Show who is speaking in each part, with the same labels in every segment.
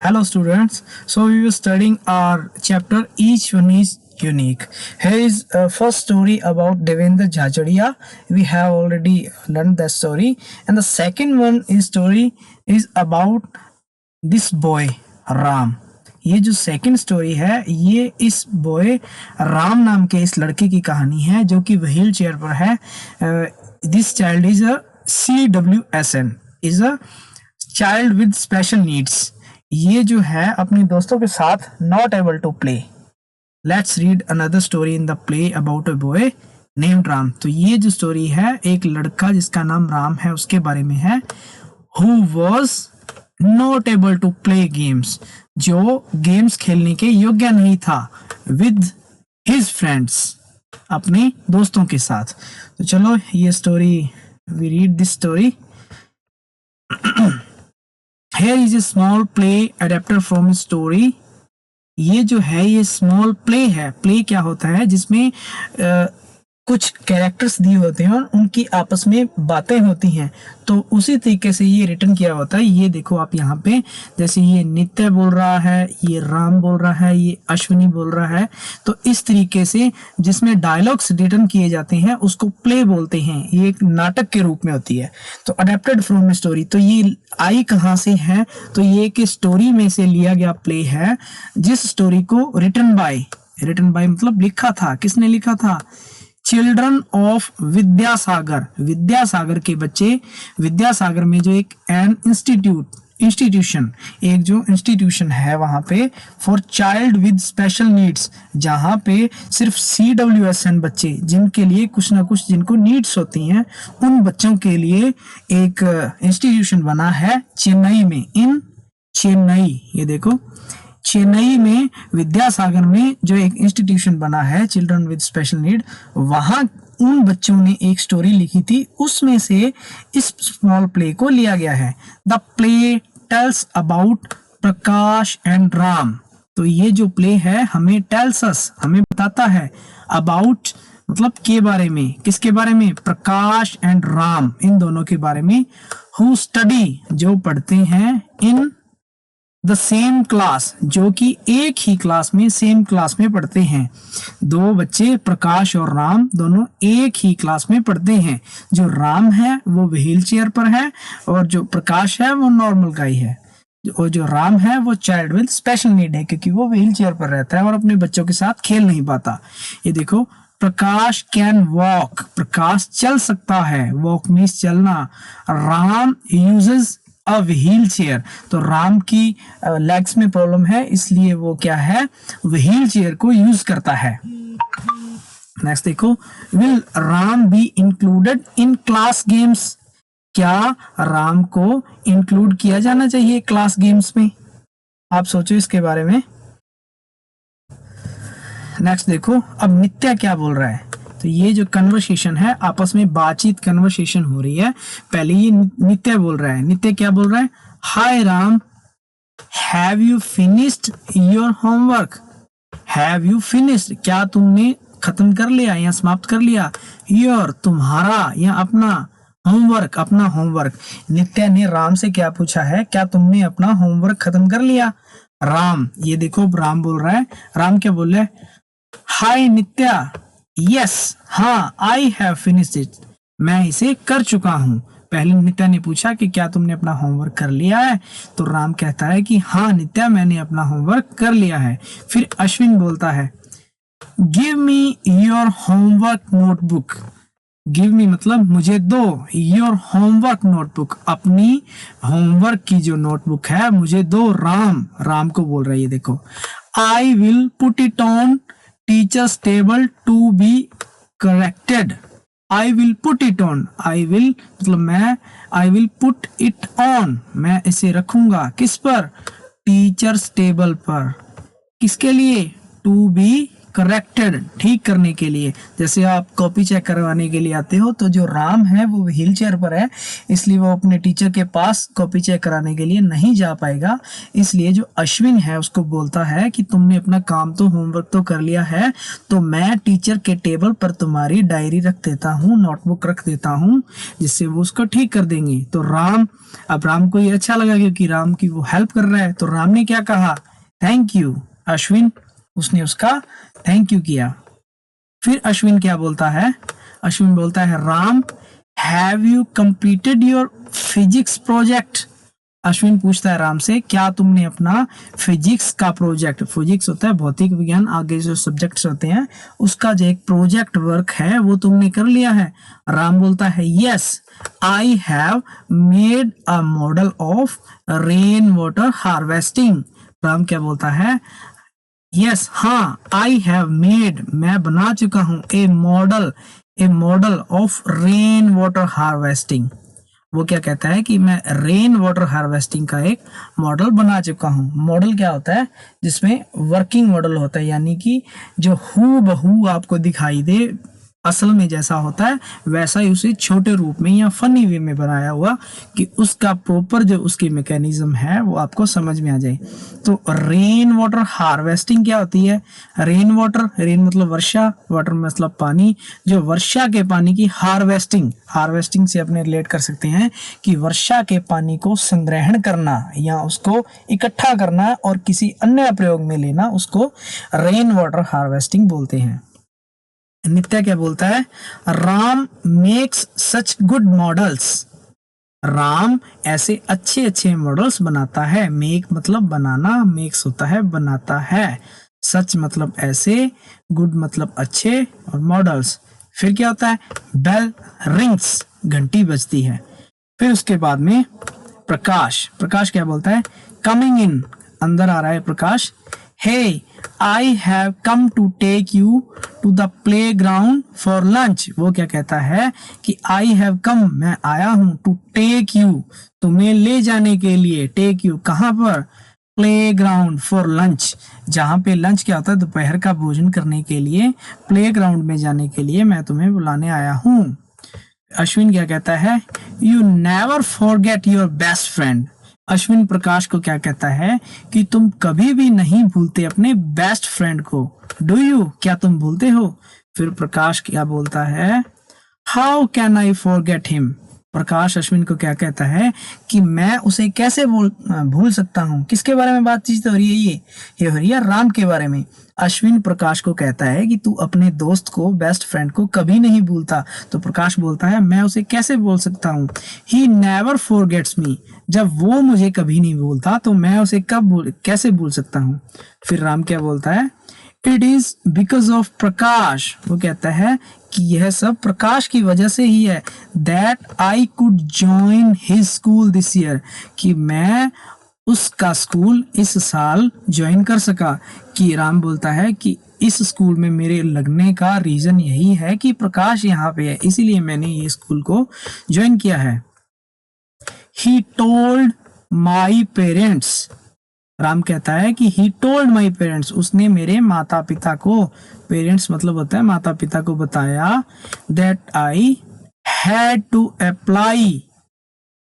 Speaker 1: Hello students, so we were studying our chapter, each one is unique. Here is first story about Devendra Jhajaria. We have already learned that story, and the second one is story is about this boy Ram. ये जो second story है ये इस boy Ram नाम के इस लड़के की कहानी है जो कि व्हील चेयर पर है. This child is a CWSN, is a child with special needs. ये जो है अपने दोस्तों के साथ not able to play. Let's read another story in the play about a boy named Ram. तो ये जो स्टोरी है एक लड़का जिसका नाम राम है उसके बारे में है. Who was not able to play games, जो गेम्स खेलने के योग्य नहीं था. विद हिज फ्रेंड्स, अपने दोस्तों के साथ. तो चलो ये story, we read this story. Here is a small play adapted from a story. ये जो है ये स्मॉल प्ले है. प्ले क्या होता है जिसमें कुछ कैरेक्टर्स दिए होते हैं और उनकी आपस में बातें होती हैं. तो उसी तरीके से ये रिटर्न किया होता है. ये देखो आप यहाँ पे, जैसे ये नित्य बोल रहा है, ये राम बोल रहा है, ये अश्विनी बोल रहा है. तो इस तरीके से जिसमें डायलॉग्स रिटर्न किए जाते हैं उसको प्ले बोलते हैं. ये एक नाटक के रूप में होती है. तो अडेप्टेड फ्रॉम ए स्टोरी, तो ये आई कहाँ से है? तो ये एक स्टोरी में से लिया गया प्ले है जिस स्टोरी को रिटन बाय मतलब लिखा था. किसने लिखा था? Children of Vidyasagar. विद्यासागर के बच्चे. विद्यासागर में जो एक एन इंस्टीट्यूशन एक जो इंस्टीट्यूशन है वहां पे for child with special needs, जहां पे सिर्फ CWSN बच्चे जिनके लिए कुछ ना कुछ जिनको नीड्स होती हैं उन बच्चों के लिए एक इंस्टीट्यूशन बना है चेन्नई में. इन चेन्नई, ये देखो चेन्नई में विद्यासागर में जो एक इंस्टीट्यूशन बना है चिल्ड्रन विद स्पेशल नीड, वहां उन बच्चों ने एक स्टोरी लिखी थी. उसमें से इस स्मॉल प्ले को लिया गया है. The play tells about Prakash and Ram. तो ये जो प्ले है हमें टेल्स अस, हमें बताता है अबाउट मतलब के बारे में. किसके बारे में? प्रकाश एंड राम, इन दोनों के बारे में. हु स्टडी, जो पढ़ते हैं. इन द सेम क्लास, जो कि एक ही क्लास में, सेम क्लास में पढ़ते हैं. दो बच्चे प्रकाश और राम दोनों एक ही क्लास में पढ़ते हैं. जो राम है वो व्हील चेयर पर है और जो प्रकाश है वो नॉर्मल गाय है. और जो राम है वो चाइल्ड विद स्पेशल नीड है क्योंकि वो व्हील चेयर पर रहता है और अपने बच्चों के साथ खेल नहीं पाता. ये देखो, प्रकाश कैन वॉक, प्रकाश चल सकता है. वॉक मीन्स चलना. Ram uses a wheel chair, तो राम की लेग्स में प्रॉब्लम है इसलिए वो क्या है, व्हील चेयर को यूज करता है. नेक्स्ट देखो, will Ram be included in class games. क्या राम को इंक्लूड किया जाना चाहिए क्लास गेम्स में? आप सोचो इसके बारे में. नेक्स्ट देखो, अब नित्या क्या बोल रहा है. तो ये जो कन्वर्सेशन है, आपस में बातचीत कन्वर्सेशन हो रही है. पहले ये नित्य बोल रहा है. नित्य क्या बोल रहा है? Hi Ram, have you finished your homework. Have you finished, क्या तुमने खत्म कर लिया या समाप्त कर लिया. योर, तुम्हारा या अपना. होमवर्क, अपना होमवर्क. नित्य ने राम से क्या पूछा है? क्या तुमने अपना होमवर्क खत्म कर लिया. राम, ये देखो राम बोल रहा है. राम क्या बोल रहा है? हाय नित्या, यस, हाँ, आई हैव फिनिश्ड इट, मैं इसे कर चुका हूं. पहले नित्या ने पूछा कि क्या तुमने अपना होमवर्क कर लिया है, तो राम कहता है कि हाँ नित्या, मैंने अपना होमवर्क कर लिया है. फिर अश्विन बोलता है, give me your homework notebook. Give me मतलब मुझे दो. योर होमवर्क नोटबुक, अपनी होमवर्क की जो नोटबुक है मुझे दो. राम को बोल रहा है. ये देखो, I will put it on teacher's table to be corrected. I will put it on, I will मतलब मैं, I will put it on, मैं इसे रखूंगा. किस पर? टीचर्स टेबल पर. किसके लिए? टू बी करेक्टेड, ठीक करने के लिए। जैसे आप कॉपी चेक करवाने के लिए आते हो तो जो राम है वो व्हील चेयर पर है, इसलिए वो अपने टीचर के पास कॉपी चेक कराने के लिए नहीं जा पाएगा। इसलिए जो अश्विन है उसको बोलता है कि तुमने अपना काम तो, होमवर्क तो कर लिया है, तो मैं टीचर के टेबल पर तुम्हारी डायरी रख देता हूँ, नोटबुक रख देता हूँ, जिससे वो उसको ठीक कर देंगे। तो अब राम को ये अच्छा लगा क्योंकि राम की वो हेल्प कर रहा है। तो राम ने क्या कहा? Thank you Ashwin. उसने उसका थैंक यू किया। फिर अश्विन क्या बोलता है? अश्विन बोलता है, Ram have you completed your physics project? Ashwin पूछता है राम से, क्या तुमने अपना फिजिक्स का प्रोजेक्ट, फिजिक्स होता है भौतिक विज्ञान, आगे जो सब्जेक्ट्स होते हैं उसका जो एक प्रोजेक्ट वर्क है वो तुमने कर लिया है? राम बोलता है, yes I have made a model of rain water harvesting. Ram क्या बोलता है? यस, हाँ, आई हैव मेड, मैं बना चुका हूं, a model of rain water harvesting. वो क्या कहता है कि मैं रेन वाटर हार्वेस्टिंग का एक मॉडल बना चुका हूँ। मॉडल क्या होता है? जिसमें वर्किंग मॉडल होता है, यानी कि जो हूबहू आपको दिखाई दे, असल में जैसा होता है वैसा ही उसे छोटे रूप में या फनी वे में बनाया हुआ, कि उसका प्रॉपर जो उसकी मैकेनिज्म है वो आपको समझ में आ जाए। तो रेन वाटर हार्वेस्टिंग क्या होती है? रेन मतलब वर्षा, वाटर मतलब पानी, जो वर्षा के पानी की हार्वेस्टिंग से अपने रिलेट कर सकते हैं कि वर्षा के पानी को संग्रहण करना या उसको इकट्ठा करना और किसी अन्य प्रयोग में लेना, उसको रेन वाटर हार्वेस्टिंग बोलते हैं। नित्या क्या बोलता है? Ram makes such good models. Ram ऐसे अच्छे अच्छे मॉडल्स बनाता है। मेक मतलब बनाना, मेक्स होता है बनाता है, सच मतलब ऐसे, गुड मतलब अच्छे, और मॉडल्स। फिर क्या होता है? बेल रिंग्स, घंटी बजती है। फिर उसके बाद में प्रकाश क्या बोलता है? कमिंग इन, अंदर आ रहा है Prakash. Hey I have come to take you to the playground for lunch. वो क्या कहता है कि आई हैव कम, मैं आया हूं, टू टेक यू, तुम्हें ले जाने के लिए। टेक यू कहां पर? प्ले ग्राउंड फॉर लंच, जहां पे लंच क्या होता है? दोपहर का भोजन करने के लिए, प्ले ग्राउंड में जाने के लिए मैं तुम्हें बुलाने आया हूं। अश्विन क्या कहता है? You never forget your best friend. Ashwin Prakash को क्या कहता है कि तुम कभी भी नहीं भूलते अपने बेस्ट फ्रेंड को। डू यू, क्या तुम भूलते हो? फिर प्रकाश क्या बोलता है? How can I forget him. Prakash Ashwin को क्या कहता है कि मैं उसे कैसे भूल सकता हूँ। किसके बारे में बातचीत हो रही है? ये हो रही है राम के बारे में। अश्विन प्रकाश को कहता है कि तू अपने दोस्त को, बेस्ट फ्रेंड को कभी नहीं भूलता। तो प्रकाश बोलता है, मैं उसे कैसे भूल सकता हूँ? ही नेवर फॉरगेट्स मी, जब वो मुझे कभी नहीं भूलता तो मैं उसे कैसे भूल सकता हूँ? फिर राम क्या बोलता है? इट इज बिकॉज ऑफ प्रकाश। वो कहता है कि यह सब प्रकाश की वजह से ही है। That I could join his school this year, कि मैं उसका स्कूल इस साल ज्वाइन कर सका। कि राम बोलता है कि इस स्कूल में मेरे लगने का रीजन यही है कि प्रकाश यहाँ पे है, इसीलिए मैंने ये स्कूल को ज्वाइन किया है। He told my parents. Ram कहता है कि ही टोल्ड माई पेरेंट्स, उसने मेरे माता पिता को, पेरेंट्स मतलब होता है माता पिता को, बताया। That I had to apply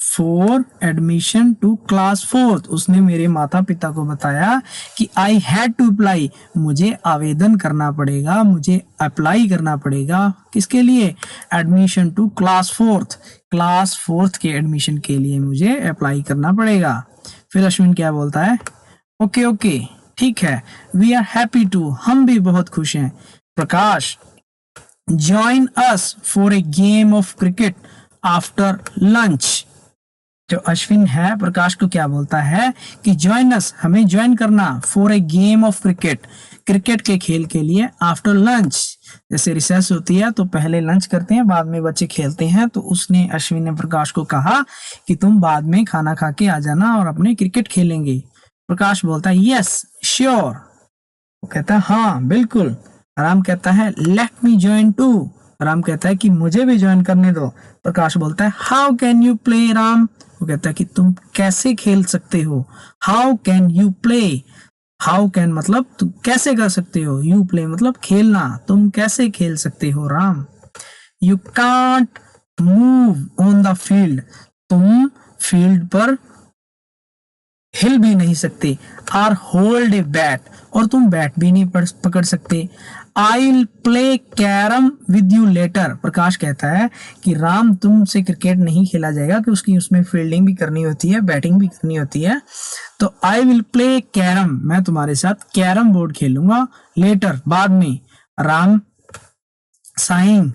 Speaker 1: for admission to class 4th। उसने मेरे माता पिता को बताया कि आई हैड टू अप्लाई, मुझे आवेदन करना पड़ेगा, मुझे अप्लाई करना पड़ेगा। किसके लिए? Admission to class 4th, class 4th के एडमिशन के लिए मुझे अप्लाई करना पड़ेगा। फिर अश्विन क्या बोलता है? ओके, ठीक है, वी आर हैप्पी टू, हम भी बहुत खुश हैं। Prakash, join us for a game of cricket after lunch. जो अश्विन है प्रकाश को क्या बोलता है कि ज्वाइन अस, हमें ज्वाइन करना, for a game of cricket, cricket के खेल के लिए, आफ्टर लंच। जैसे रिसेस होती है तो पहले लंच करते हैं, बाद में बच्चे खेलते हैं। तो उसने, अश्विन ने प्रकाश को कहा कि तुम बाद में खाना खा के आ जाना और अपने क्रिकेट खेलेंगे। प्रकाश बोलता है यस श्योर। वो कहता है हाँ बिल्कुल। राम कहता है let me join too. Ram कहता है कि मुझे भी ज्वाइन करने दो। प्रकाश बोलता है how can you play Ram. वो कहता है कि तुम कैसे खेल सकते हो? How can you play. How can मतलब तुम कैसे कर सकते हो, यू प्ले मतलब खेलना, तुम कैसे खेल सकते हो Ram. You can't move on the field, तुम फील्ड पर हिल भी नहीं सकते। आर होल्ड ए बैट, और तुम बैट भी नहीं पकड़ सकते। I will play carrom with you later, Prakash कहता है कि राम तुमसे क्रिकेट नहीं खेला जाएगा, कि उसकी उसमें फील्डिंग भी करनी होती है, बैटिंग भी करनी होती है। तो आई विल प्ले कैरम, मैं तुम्हारे साथ कैरम बोर्ड खेलूंगा, लेटर बाद में। राम साइंग,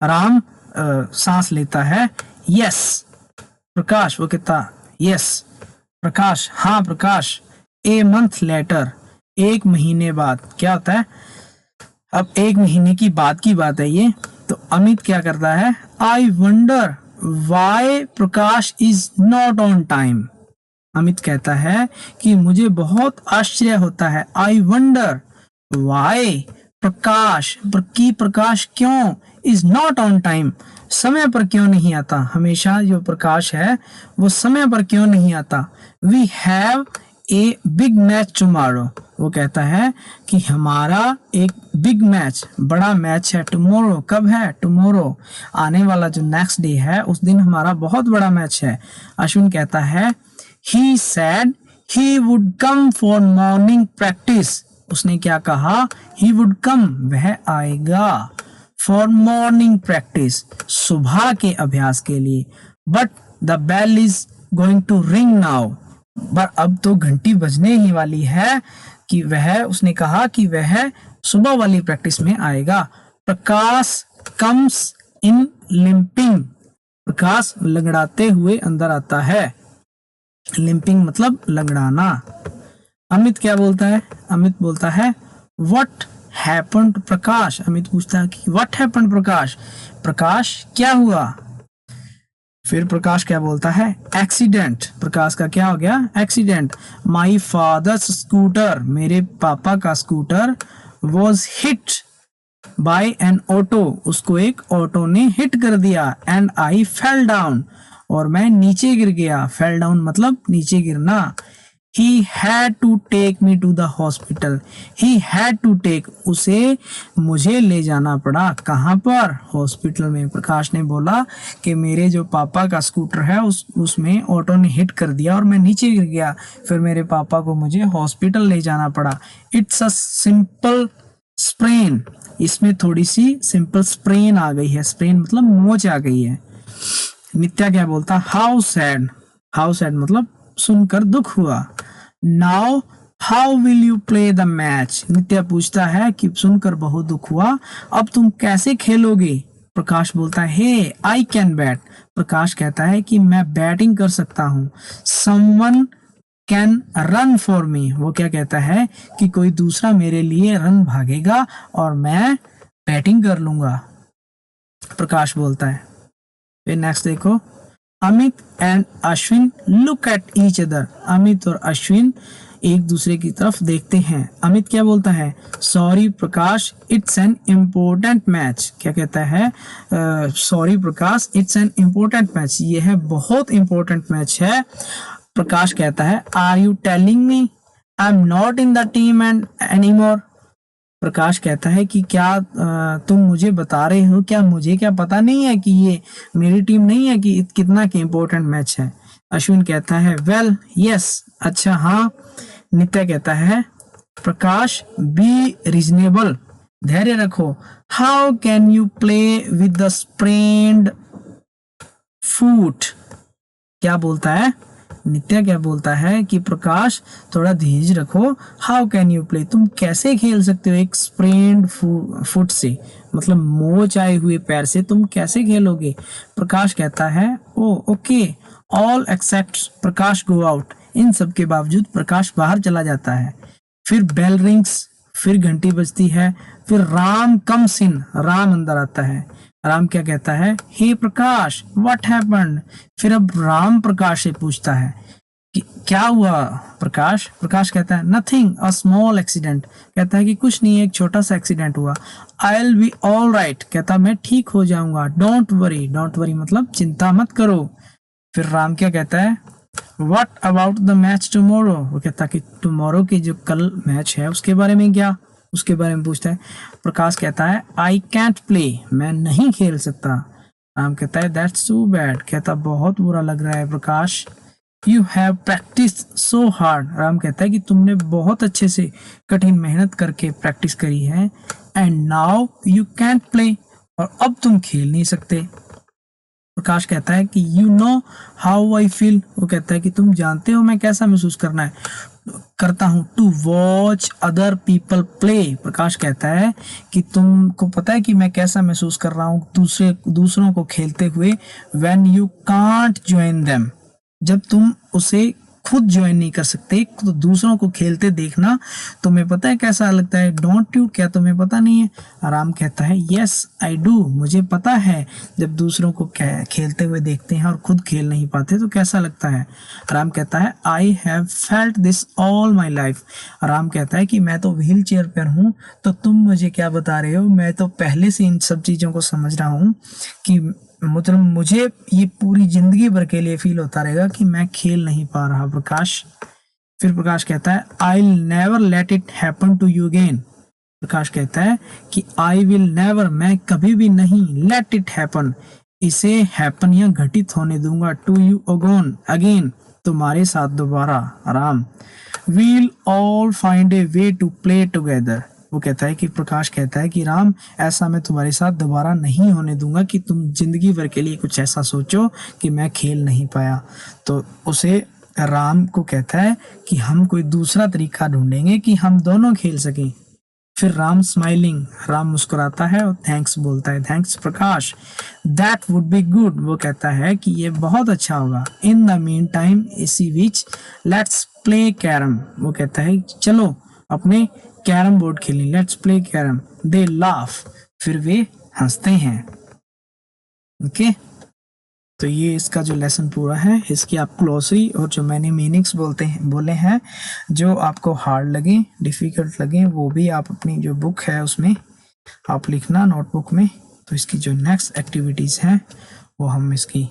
Speaker 1: राम सांस लेता है। यस प्रकाश, वो कहता यस प्रकाश, हाँ प्रकाश। ए मंथ लेटर, एक महीने बाद, क्या होता है अब एक महीने की बाद की बात है ये। तो अमित क्या करता है, I wonder why Prakash is not on time. Amit कहता है कि मुझे बहुत आश्चर्य होता है, आई वंडर वाई प्रकाश, प्रकाश क्यों, इज नॉट ऑन टाइम, समय पर क्यों नहीं आता, हमेशा जो प्रकाश है वो समय पर क्यों नहीं आता। We have a big match tomorrow, वो कहता है कि हमारा एक बिग मैच, बड़ा मैच है टुमारो, कब है टुमारो, आने वाला जो नेक्स्ट डे है उस दिन हमारा बहुत बड़ा मैच है। अश्विन कहता है he said he would come for morning practice, उसने क्या कहा, ही वुड कम वह आएगा, फॉर मॉर्निंग प्रैक्टिस सुबह के अभ्यास के लिए। But the bell is going to ring now, पर अब तो घंटी बजने ही वाली है कि वह, उसने कहा कि वह सुबह वाली प्रैक्टिस में आएगा। प्रकाश कम्स इन लिंपिंग, प्रकाश लंगड़ाते हुए अंदर आता है, लिंपिंग मतलब लंगड़ाना। अमित क्या बोलता है, अमित बोलता है व्हाट हैपेंड प्रकाश, अमित पूछता है कि व्हाट हैपेंड प्रकाश, प्रकाश क्या हुआ। फिर प्रकाश क्या बोलता है, एक्सीडेंट, प्रकाश का क्या हो गया, एक्सीडेंट। माई फादर्स स्कूटर, मेरे पापा का scooter, was hit by N auto, उसको एक ऑटो ने हिट कर दिया। एंड आई फेल डाउन, और मैं नीचे गिर गया, फेल डाउन मतलब नीचे गिरना। He had to take me to the hospital. He had to take, उसे मुझे ले जाना पड़ा, कहाँ पर, हॉस्पिटल में। प्रकाश ने बोला कि मेरे जो पापा का स्कूटर है उसमें ऑटो ने हिट कर दिया और मैं नीचे गिर गया, फिर मेरे पापा को मुझे हॉस्पिटल ले जाना पड़ा। इट्स अ सिंपल स्प्रेन, इसमें थोड़ी सी सिंपल स्प्रेन आ गई है, स्प्रेन मतलब मोच आ गई है। नित्या क्या बोलता, हाउ सैड, हाउ सैड मतलब सुनकर दुख हुआ। Now how will you play the match, Nitya पूछता है कि सुनकर बहुत दुख हुआ, अब तुम कैसे खेलोगे। प्रकाश बोलता है हे आई कैन बैट, प्रकाश कहता है कि मैं बैटिंग कर सकता हूँ। Someone can run for me, वो क्या कहता है कि कोई दूसरा मेरे लिए रन भागेगा और मैं बैटिंग कर लूंगा, प्रकाश बोलता है। फिर नेक्स्ट देखो, Amit and Ashwin look at each other, Amit और अश्विन एक दूसरे की तरफ देखते हैं। अमित क्या बोलता है, sorry Prakash it's an important match, क्या कहता है, sorry Prakash it's an important match, ये है बहुत इम्पोर्टेंट मैच है। प्रकाश कहता है are you telling me I am not in the team and anymore, Prakash कहता है कि क्या तुम मुझे बता रहे हो, क्या मुझे क्या पता नहीं है कि ये मेरी टीम नहीं है, कि कितना के इम्पोर्टेंट मैच है। अश्विन कहता है वेल यस, अच्छा हाँ। नित्या कहता है प्रकाश बी रीजनेबल, धैर्य रखो। How can you play with the sprained foot, क्या बोलता है, नित्या क्या बोलता है कि प्रकाश थोड़ा धीरज रखो। हाउ कैन यू प्ले, तुम कैसे खेल सकते हो एक स्प्रेन्ड फुट से, मतलब मोच आए हुए पैर से तुम कैसे खेलोगे। प्रकाश कहता है ओ ओके ऑल एक्सेप्ट प्रकाश गो आउट, इन सब के बावजूद प्रकाश बाहर चला जाता है। फिर बेल रिंग्स, फिर घंटी बजती है, फिर राम कम्स इन, राम अंदर आता है। राम क्या कहता है, हे प्रकाश व्हाट हैपेंड, फिर अब राम प्रकाश से पूछता है कि क्या हुआ प्रकाश। प्रकाश कहता है नथिंग अ स्मॉल एक्सीडेंट, कहता है कि कुछ नहीं, एक छोटा सा एक्सीडेंट हुआ। I will be all right, कहता मैं ठीक हो जाऊंगा। डोंट वरी, डोंट वरी मतलब चिंता मत करो। फिर राम क्या कहता है, what about the match tomorrow, वो कहता कि टुमारो की जो कल मैच है उसके बारे में क्या, उसके बारे में पूछता है। प्रकाश कहता है आई कैंट प्ले, मैं नहीं खेल सकता। राम कहता है दैट्स टू बैड, कहता बहुत बुरा लग रहा है Prakash. You have practice so hard, Ram कहता है कि तुमने बहुत अच्छे से कठिन मेहनत करके प्रैक्टिस करी है। And now you can't play, और अब तुम खेल नहीं सकते। प्रकाश कहता है कि you know how I feel, वो कहता है कि तुम जानते हो मैं कैसा महसूस करता हूँ to watch other people play. Prakash कहता है कि तुमको पता है कि मैं कैसा महसूस कर रहा हूँ दूसरों को खेलते हुए। When you can't join them, जब तुम उसे खुद ज्वाइन नहीं कर सकते तो दूसरों को खेलते देखना तुम्हें पता है कैसा लगता है। डोंट यू, क्या तुम्हें पता नहीं है। आराम कहता है यस आई डू, मुझे पता है जब दूसरों को खेलते हुए देखते हैं और खुद खेल नहीं पाते तो कैसा लगता है। आराम कहता है I have felt this all my life. आराम कहता है कि मैं तो व्हील चेयर पर हूँ तो तुम मुझे क्या बता रहे हो, मैं तो पहले से इन सब चीज़ों को समझ रहा हूँ कि मतलब मुझे ये पूरी जिंदगी भर के लिए फील होता रहेगा कि मैं खेल नहीं पा रहा। प्रकाश फिर प्रकाश कहता है I will never let it happen to you again. Prakash कहता है कि आई विल नेवर, मैं कभी भी नहीं, लेट इट हैपन, इसे हैपन या घटित होने दूंगा, टू यू अगेन, तुम्हारे साथ दोबारा। आराम we'll all find a way to play together, वो कहता है कि प्रकाश कहता है कि राम ऐसा मैं तुम्हारे साथ दोबारा नहीं होने दूंगा कि तुम जिंदगी भर के लिए कुछ ऐसा सोचो कि मैं खेल नहीं पाया। तो उसे राम को कहता है कि हम कोई दूसरा तरीका ढूंढेंगे कि हम दोनों खेल सकें। फिर राम स्माइलिंग, राम मुस्कुराता है और थैंक्स बोलता है, thanks Prakash, that would be good, वो कहता है कि ये बहुत अच्छा होगा। इन द मीन टाइम इसी बीच लेट्स प्ले कैरम, वो कहता है चलो अपने कैरम बोर्ड खेलें, let's play carrom. They laugh, फिर वे हंसते हैं। ओके तो ये इसका जो लेसन पूरा है, इसकी आप ग्लोसरी और जो मैंने मीनिंग्स बोले हैं जो आपको हार्ड लगे, डिफिकल्ट लगे, वो भी आप अपनी जो बुक है उसमें आप लिखना नोटबुक में। तो इसकी जो नेक्स्ट एक्टिविटीज़ हैं वो हम इसकी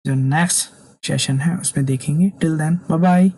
Speaker 1: जो नेक्स्ट सेशन है उसमें देखेंगे। Till then bye bye.